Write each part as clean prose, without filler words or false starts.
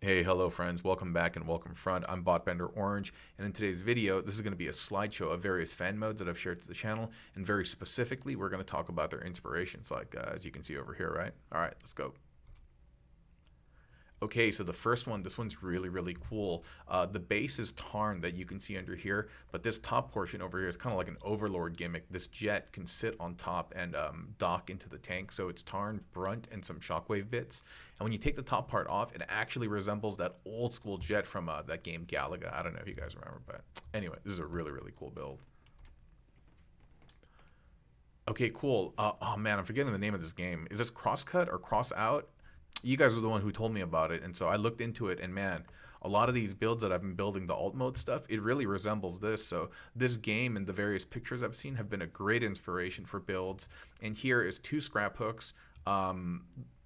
Hey, hello friends, welcome back and welcome front. I'm Botbender Orange, and in today's video, this is going to be a slideshow of various fan modes that I've shared to the channel, and very specifically, we're going to talk about their inspirations, like as you can see over here, right? All right, let's go. Okay, so the first one, this one's really cool. The base is Tarn that you can see under here, but this top portion over here is kind of like an overlord gimmick. This jet can sit on top and dock into the tank, so it's Tarn, Brunt, and some shockwave bits. And when you take the top part off, it actually resembles that old school jet from that game Galaga. I don't know if you guys remember, but anyway, this is a really cool build. Okay, cool. Oh man, I'm forgetting the name of this game. Is this Crosscut or Cross Out? You guys were the one who told me about it, and so I looked into it, and man, a lot of these builds that I've been building, the alt mode stuff, it really resembles this. So this game and the various pictures I've seen have been a great inspiration for builds. And here is 2 scrap hooks.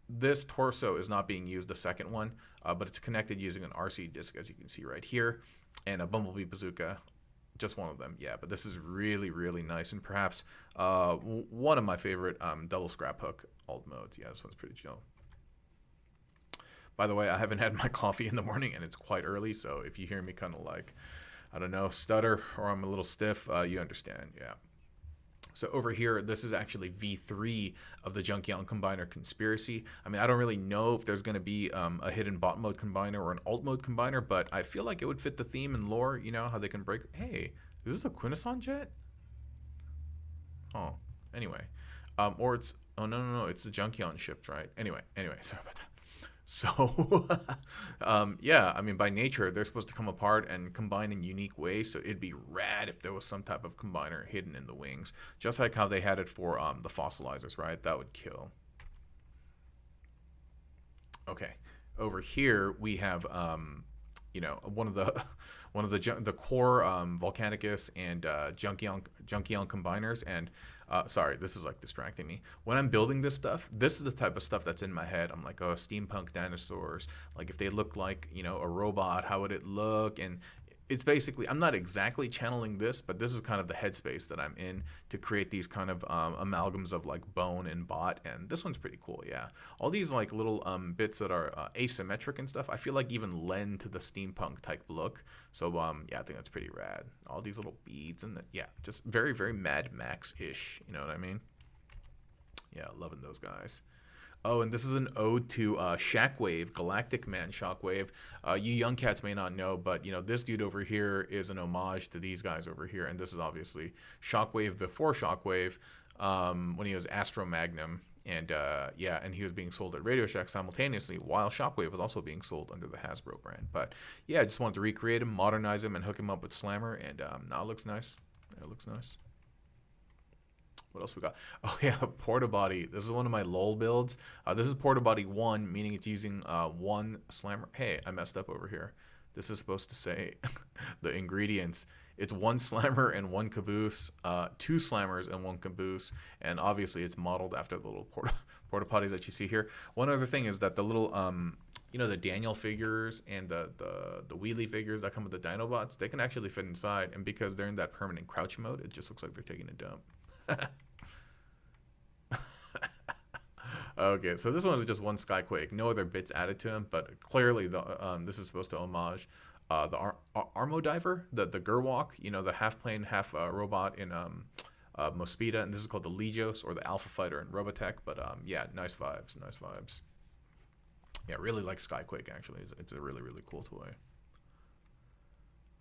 This torso is not being used, the second one, but it's connected using an RC disc, as you can see right here, and a Bumblebee bazooka. Just one of them, yeah, but this is really nice, and perhaps one of my favorite double scrap hook alt modes. Yeah, this one's pretty chill. By the way, I haven't had my coffee in the morning, and it's quite early, so if you hear me kind of like, I don't know, stutter, or I'm a little stiff, you understand, yeah. So over here, this is actually V3 of the Junkion Combiner Conspiracy. I mean, I don't really know if there's going to be a hidden bot mode combiner or an alt mode combiner, but I feel like it would fit the theme and lore, you know, how they can break. Hey, is this the Quintesson jet? Oh, anyway. Or it's, oh, no, it's the Junkion ships, right? Anyway, sorry about that. So, yeah, I mean, by nature, they're supposed to come apart and combine in unique ways, so it'd be rad if there was some type of combiner hidden in the wings, just like how they had it for the fossilizers, right? That would kill. Okay, over here we have, you know, one of the core Volcanicus and Junkion combiners, and sorry, this is like distracting me. When I'm building this stuff, this is the type of stuff that's in my head. I'm like, oh, steampunk dinosaurs. Like if they look like, you know, a robot, how would it look? And it's basically, I'm not exactly channeling this, but this is kind of the headspace that I'm in to create these kind of amalgams of like bone and bot. And this one's pretty cool, yeah. All these like little bits that are asymmetric and stuff, I feel like even lend to the steampunk type look. So yeah, I think that's pretty rad. All these little beads and yeah, just very Mad Max-ish, you know what I mean? Yeah, loving those guys. Oh, and this is an ode to Shockwave, Galactic Man Shockwave. You young cats may not know, but you know this dude over here is an homage to these guys over here, and this is obviously Shockwave before Shockwave, when he was Astro Magnum, and yeah, and he was being sold at Radio Shack simultaneously, while Shockwave was also being sold under the Hasbro brand. But yeah, I just wanted to recreate him, modernize him, and hook him up with Slammer, and now it looks nice. It looks nice. What else we got? Oh yeah, Portabody. This is one of my LOL builds. This is Portabody 1, meaning it's using 1 slammer. Hey, I messed up over here. This is supposed to say the ingredients. It's 1 slammer and 1 caboose, 2 slammers and 1 caboose, and obviously it's modeled after the little porta potty that you see here. One other thing is that the little you know, the Daniel figures and the wheelie figures that come with the Dinobots, they can actually fit inside, and because they're in that permanent crouch mode, it just looks like they're taking a dump. Okay, so this one is just 1 SKYQUAKE, no other bits added to him, but clearly the this is supposed to homage the Armo Diver, the Gerwalk, you know, the half plane, half robot in Mospita, and this is called the Legios or the Alpha Fighter in Robotech. But yeah, nice vibes. Yeah, really like SKYQUAKE actually. It's a really cool toy.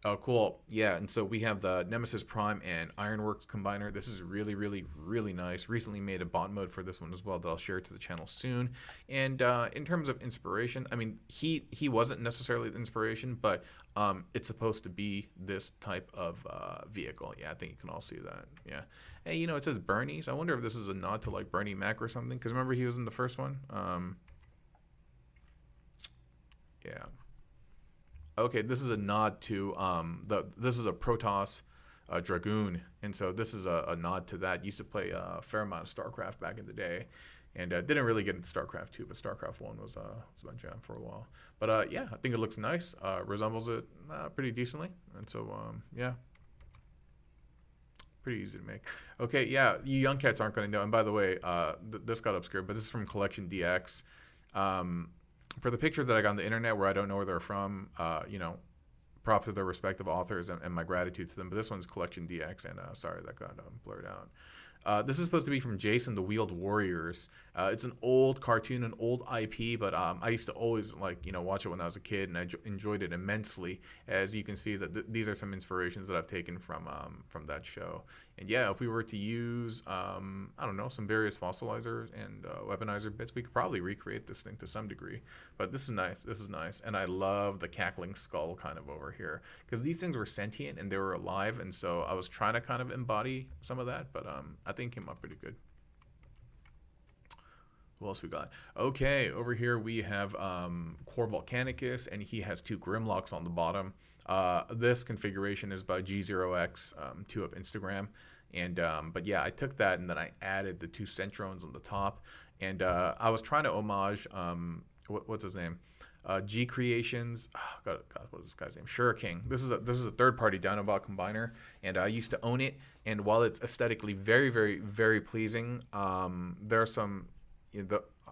Oh, cool. Yeah, and so we have the Nemesis Prime and Ironworks Combiner. This is really nice. Recently made a bot mode for this one as well that I'll share to the channel soon. And in terms of inspiration, I mean, he wasn't necessarily the inspiration, but it's supposed to be this type of vehicle. Yeah, I think you can all see that. Yeah. Hey, you know, it says Bernie, so I wonder if this is a nod to like Bernie Mac or something, because remember he was in the first one? Yeah. Okay, this is a nod to this is a Protoss Dragoon, and so this is a nod to that. Used to play a fair amount of StarCraft back in the day, and didn't really get into StarCraft 2, but StarCraft 1 was my jam for a while. But yeah, I think it looks nice, resembles it pretty decently, and so yeah, pretty easy to make. Okay, yeah, you young cats aren't going to know. And by the way, this got obscured, but this is from Collection DX. for the pictures that I got on the internet where I don't know where they're from, props to their respective authors and my gratitude to them. But this one's Collection DX, and sorry that got blurred out. This is supposed to be from Jason the Wheeled Warriors. It's an old cartoon, an old IP, but I used to always watch it when I was a kid, and I enjoyed it immensely. As you can see, that these are some inspirations that I've taken from that show. And yeah, if we were to use some various fossilizer and weaponizer bits, we could probably recreate this thing to some degree. But this is nice. This is nice, and I love the cackling skull kind of over here, because these things were sentient and they were alive, and so I was trying to kind of embody some of that, but I think it came out pretty good. What else we got? Okay, over here we have Core Volcanicus, and he has 2 Grimlocks on the bottom. This configuration is by G0X, 2 of Instagram. And but yeah, I took that and then I added the 2 Centrones on the top. And I was trying to homage, what's his name? G Creations. Oh, God, what is this guy's name? King. This is a third-party Dinobot combiner, and I used to own it. And while it's aesthetically very, very, very pleasing, there are some,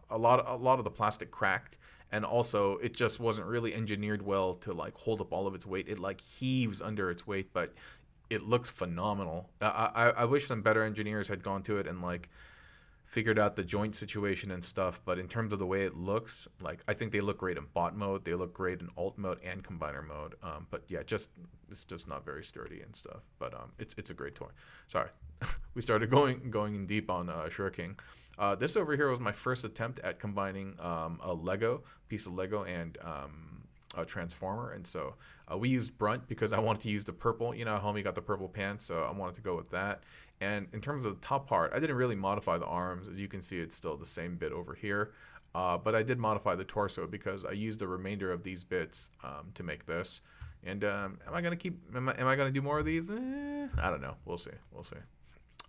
a lot of the plastic cracked, and also it just wasn't really engineered well to hold up all of its weight. It heaves under its weight, but it looks phenomenal. I wish some better engineers had gone to it and figured out the joint situation and stuff, but in terms of the way it looks, I think they look great in bot mode, they look great in alt mode and combiner mode, but yeah, it's just not very sturdy and stuff, but it's a great toy. Sorry, we started going in deep on King. This over here was my first attempt at combining a piece of Lego and a Transformer, and so we used Brunt because I wanted to use the purple. Homie got the purple pants, so I wanted to go with that. And in terms of the top part, I didn't really modify the arms. As you can see, it's still the same bit over here, but I did modify the torso because I used the remainder of these bits to make this. And am I gonna do more of these? I don't know. We'll see.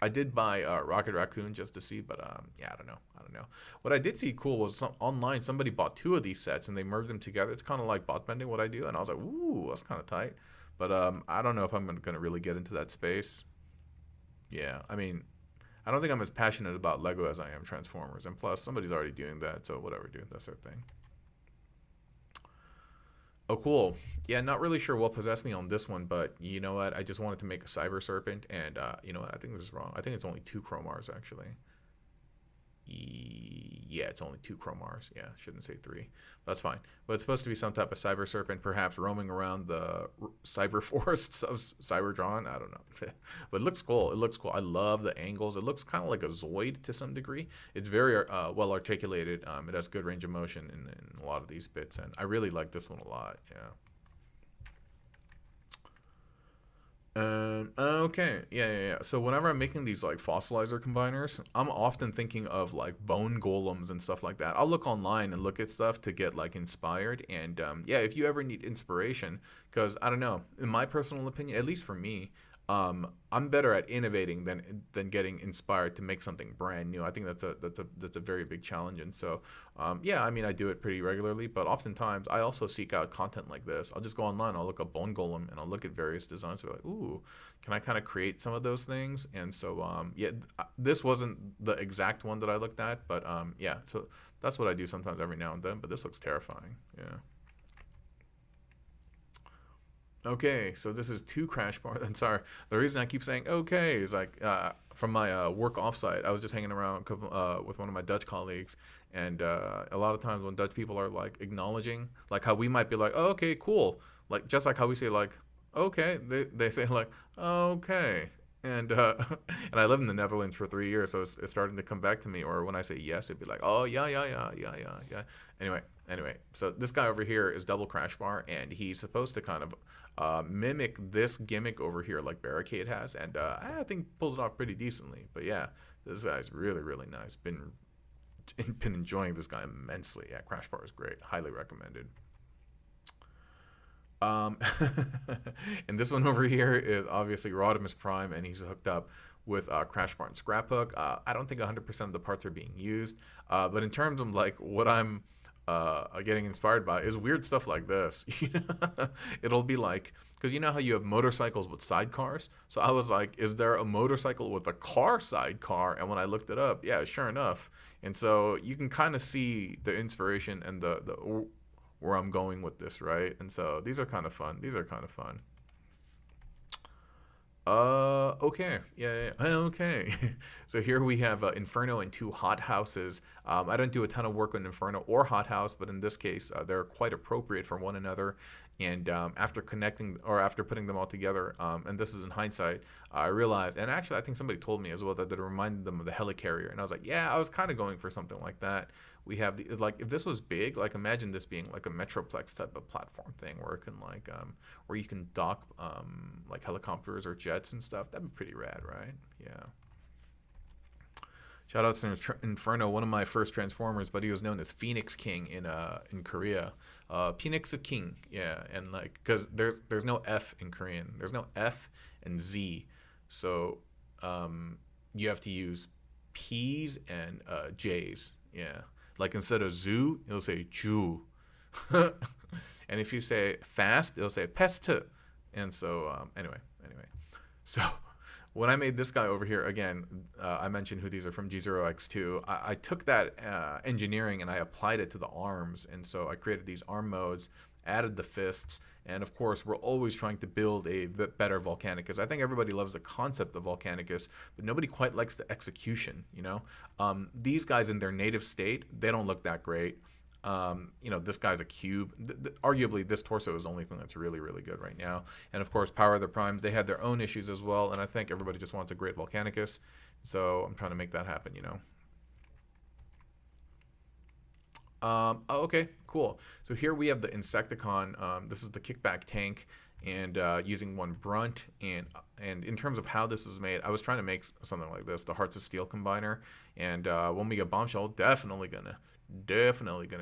I did buy Rocket Raccoon just to see, but yeah, I don't know. What I did see cool was online somebody bought 2 of these sets and they merged them together. It's kind of like bot bending what I do, and I was like, ooh, that's kind of tight. But I don't know if I'm gonna really get into that space. Yeah, I mean, I don't think I'm as passionate about Lego as I am Transformers, and plus somebody's already doing that, so whatever, dude, that's their thing. Oh, cool. Yeah, not really sure what possessed me on this one, but you know what? I just wanted to make a Cyber Serpent, and you know what? I think this is wrong. I think it's only 2 Chromars, actually. Yeah, it's only 2 Chromars. Yeah, shouldn't say 3. That's fine. But it's supposed to be some type of Cyber Serpent, perhaps roaming around the cyber forests of Cybertron. I don't know. But it looks cool. I love the angles. It looks kind of like a Zoid to some degree. It's very well articulated. It has good range of motion in a lot of these bits, and I really like this one a lot. Yeah. Okay, yeah. So whenever I'm making these fossilizer combiners, I'm often thinking of bone golems and stuff like that. I'll look online and look at stuff to get inspired. And yeah, if you ever need inspiration, because I don't know, in my personal opinion, at least for me, I'm better at innovating than getting inspired to make something brand new. I think that's a very big challenge, and so yeah, I mean, I do it pretty regularly, but oftentimes I also seek out content like this. I'll just go online, I'll look up bone golem, and I'll look at various designs. So ooh, can I kind of create some of those things? And so yeah, this wasn't the exact one that I looked at, but yeah, so that's what I do sometimes every now and then. But this looks terrifying. Yeah. Okay, so this is 2 crash bars. I'm sorry. The reason I keep saying okay is from my work offsite, I was just hanging around with one of my Dutch colleagues, and a lot of times when Dutch people are acknowledging, how we might be oh, okay, cool, just like how we say okay, they say okay. And and I lived in the Netherlands for 3 years, so it's starting to come back to me. Or when I say yes, it'd be oh yeah. Anyway, so this guy over here is double crash bar, and he's supposed to kind of mimic this gimmick over here like Barricade has, and I think pulls it off pretty decently. But yeah, this guy's really, really nice. Been enjoying this guy immensely. Yeah, crash bar is great. Highly recommended. And this one over here is obviously Rodimus Prime, and he's hooked up with Crash Bar and Scrap Hook. I don't think 100% of the parts are being used, but in terms of what I'm getting inspired by is weird stuff like this. It'll be because you know how you have motorcycles with sidecars? So I was is there a motorcycle with a car sidecar? And when I looked it up, yeah, sure enough, And so you can kind of see the inspiration and the where I'm going with this, right? And so these are kind of fun. These are kind of fun. Okay. Yeah, okay. So here we have Inferno and two hot houses. I don't do a ton of work on Inferno or hot house, but in this case, they're quite appropriate for one another. And after connecting or after putting them all together, and this is in hindsight, I realized, and actually I think somebody told me as well that it reminded them of the helicarrier. And I was like, yeah, I was kind of going for something like that. We have the, like, if this was big, like imagine this being like a Metroplex type of platform thing where it can like where you can dock like helicopters or jets and stuff. That'd be pretty rad, right? Yeah. Shout out to Inferno, one of my first Transformers, but he was known as Phoenix King in Korea. Phoenix King, yeah, and like because there's no F in Korean, there's no F and Z, so you have to use P's and J's, yeah. Like instead of zoo, it'll say ju, and if you say fast, it'll say pest, and so anyway, so. When I made this guy over here, again, I mentioned who these are from G0X2. I took that engineering and I applied it to the arms. And so I created these arm modes, added the fists. And of course, we're always trying to build a bit better Volcanicus. I think everybody loves the concept of Volcanicus, but nobody quite likes the execution, you know? These guys in their native state, they don't look that great. You know, this guy's a cube. Arguably, this torso is the only thing that's really, really good right now. And of course, Power of the Primes, they had their own issues as well. And I think everybody just wants a great Volcanicus. So I'm trying to make that happen, you know. Oh, okay, cool. So here we have the Insecticon. This is the kickback tank, and using one brunt. And in terms of how this was made, I was trying to make something like this, the Hearts of Steel combiner. And when we get Bombshell, definitely gonna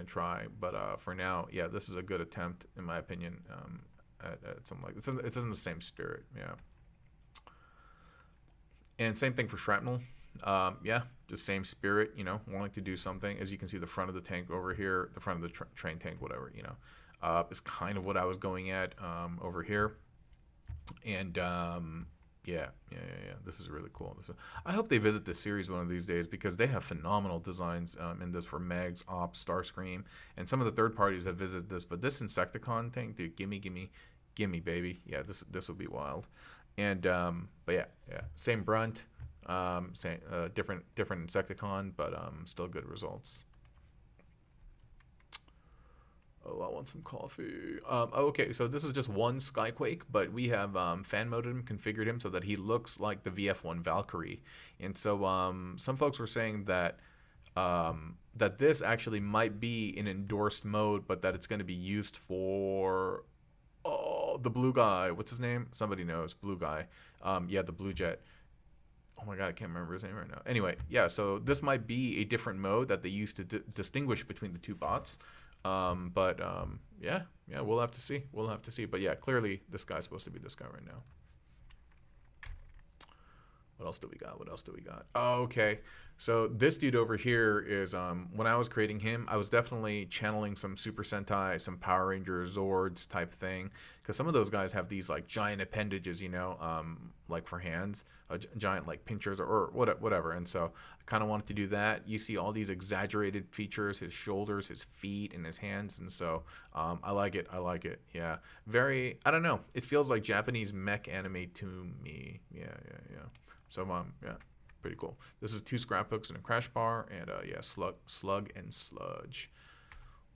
try, but for now, yeah, this is a good attempt in my opinion, at something like this. It's in the same spirit, yeah. And same thing for Shrapnel. Yeah, just same spirit, you know, wanting to do something. As you can see, the front of the tank over here, the front of the train tank, whatever, you know, is kind of what I was going at over here. And yeah. This is really cool. I hope they visit this series one of these days because they have phenomenal designs in this for Megs, Ops, Starscream, and some of the third parties have visited this. But this Insecticon thing, dude, gimme, baby. Yeah, this will be wild. And but yeah, same brunt, same different Insecticon, but still good results. Oh, I want some coffee. Okay, so this is just one SKYQUAKE, but we have fan moded him, configured him so that he looks like the VF1 Valkyrie. And so some folks were saying that that this actually might be an endorsed mode, but that it's going to be used for the blue guy. What's his name? Somebody knows. Blue guy. Yeah, the blue jet. Oh my god, I can't remember his name right now. Anyway, yeah, so this might be a different mode that they use to distinguish between the two bots. Yeah, we'll have to see. But yeah, clearly this guy's supposed to be this guy right now. What else do we got? Oh, okay. So this dude over here is, when I was creating him, I was definitely channeling some Super Sentai, some Power Rangers, Zords type thing. Because some of those guys have these like giant appendages, you know, like for hands, giant like pinchers or whatever. And so I kind of wanted to do that. You see all these exaggerated features, his shoulders, his feet, and his hands. And so I like it. Yeah. Very, I don't know. It feels like Japanese mech anime to me. Yeah. So yeah, pretty cool. This is 2 scrap hooks and a crash bar, and yeah, slug and sludge.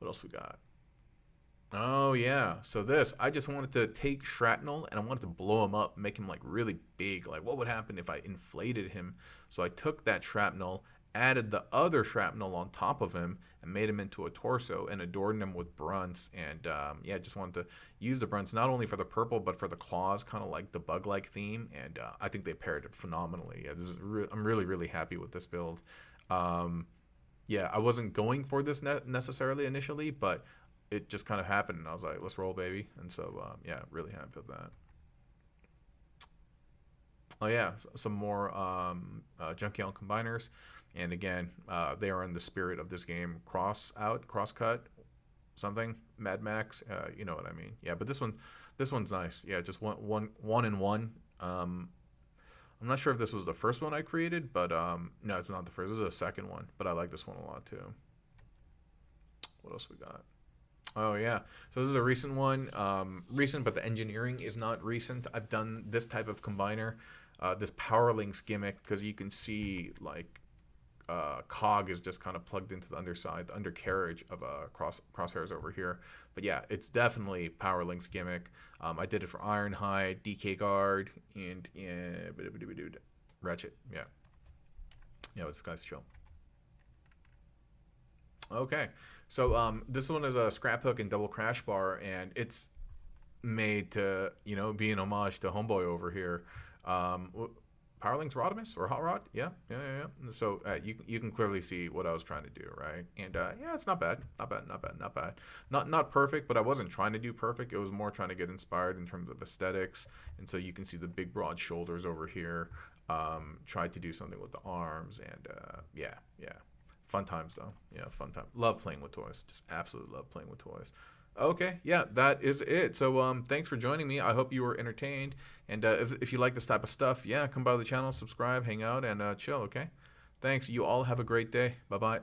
What else we got? Oh yeah, so this, I just wanted to take Shrapnel and I wanted to blow him up, make him like really big. Like what would happen if I inflated him? So I took that Shrapnel, added the other Shrapnel on top of him, and made him into a torso and adorned him with brunts. And yeah, just wanted to use the brunts not only for the purple but for the claws, kind of like the bug-like theme. And I think they paired it phenomenally. Yeah, this is I'm really happy with this build. Yeah, I wasn't going for this necessarily initially, but it just kind of happened, and I was like, let's roll, baby. And so yeah, really happy with that. Oh yeah, some more Junkion combiners. And again, they are in the spirit of this game. Crosscut, something, Mad Max. You know what I mean? Yeah, but this one's nice. Yeah, just one in one. I'm not sure if this was the first one I created, but no, it's not the first. This is the second one, but I like this one a lot too. What else we got? Oh yeah, so this is a recent one. Recent, but the engineering is not recent. I've done this type of combiner, this power links gimmick, because you can see like cog is just kind of plugged into the underside, the undercarriage of crosshairs over here. But yeah, it's definitely power links gimmick. I did it for Ironhide, DK guard, and Ratchet. Yeah, this guy's chill. Okay, so this one is a scrap hook and double crash bar, and it's made to be an homage to Homeboy over here. Powerlink's RODIMUS or Hot Rod, yeah. So you can clearly see what I was trying to do, right? And yeah, it's not bad. Not perfect, but I wasn't trying to do perfect. It was more trying to get inspired in terms of aesthetics. And so you can see the big broad shoulders over here. Tried to do something with the arms, and yeah. Fun times though. Yeah, fun time. Love playing with toys. Just absolutely love playing with toys. Okay, yeah, that is it. So thanks for joining me. I hope you were entertained. And if you like this type of stuff, yeah, come by the channel, subscribe, hang out, and chill, okay? Thanks. You all have a great day. Bye-bye.